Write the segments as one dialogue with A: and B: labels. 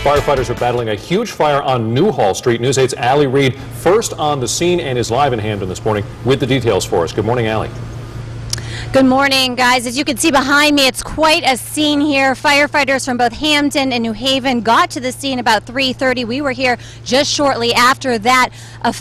A: Firefighters are battling a huge fire on Newhall Street. News 8's Allie Reed first on the scene and is live in Hamden this morning with the details for us. Good morning, Allie.
B: Good morning, guys. As you can see behind me, it's quite a scene here. Firefighters from both Hamden and New Haven got to the scene about 3:30. We were here just shortly after that. A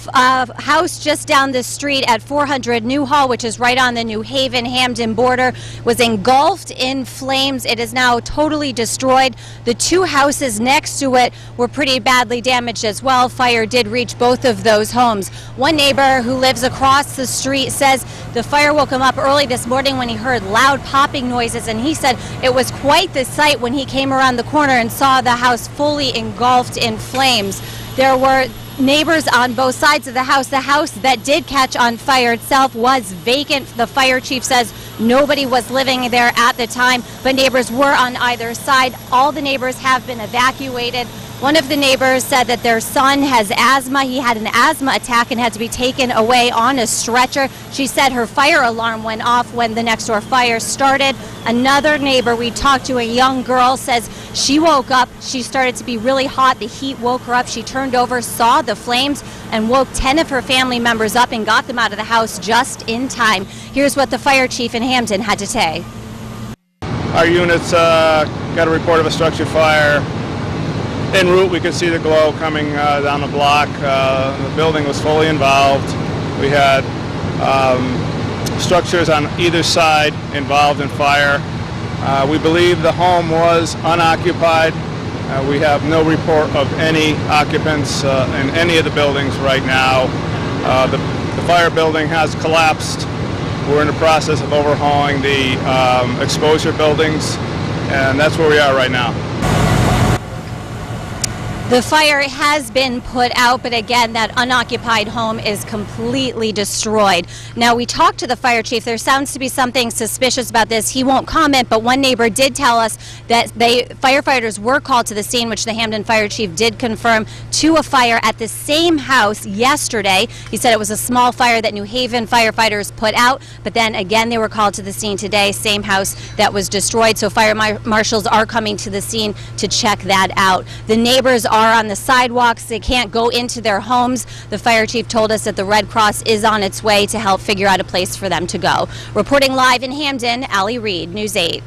B: house just down the street at 400 Newhall, which is right on the New Haven-Hamden border, was engulfed in flames. It is now totally destroyed. The two houses next to it were pretty badly damaged as well. Fire did reach both of those homes. One neighbor who lives across the street says the fire woke him up early this morning when he heard loud popping noises, and he said it was quite the sight when he came around the corner and saw the house fully engulfed in flames. There were neighbors on both sides of the house. The house that did catch on fire itself was vacant. The fire chief says nobody was living there at the time, but neighbors were on either side. All the neighbors have been evacuated. One of the neighbors said that their son has asthma. He had an asthma attack and had to be taken away on a stretcher. She said her fire alarm went off when the next door fire started. Another neighbor we talked to, a young girl, says she woke up. She started to be really hot. The heat woke her up. She turned over, saw the flames, and woke 10 of her family members up and got them out of the house just in time. Here's what the fire chief in Hamden had to say.
C: Our units got a report of a structure fire. En route, we could see the glow coming down the block. The building was fully involved. We had structures on either side involved in fire. We believe the home was unoccupied. We have no report of any occupants in any of the buildings right now. The fire building has collapsed. We're in the process of overhauling the exposure buildings, and that's where we are right now.
B: The fire has been put out, but again, that unoccupied home is completely destroyed. Now, we talked to the fire chief. There sounds to be something suspicious about this. He won't comment, but one neighbor did tell us that firefighters were called to the scene, which the Hamden fire chief did confirm, to a fire at the same house yesterday. He said it was a small fire that New Haven firefighters put out, but then again, they were called to the scene today, same house that was destroyed. So fire marshals are coming to the scene to check that out. The neighbors are on the sidewalks. They can't go into their homes. The fire chief told us that the Red Cross is on its way to help figure out a place for them to go. Reporting live in Hamden, Allie Reed, News 8.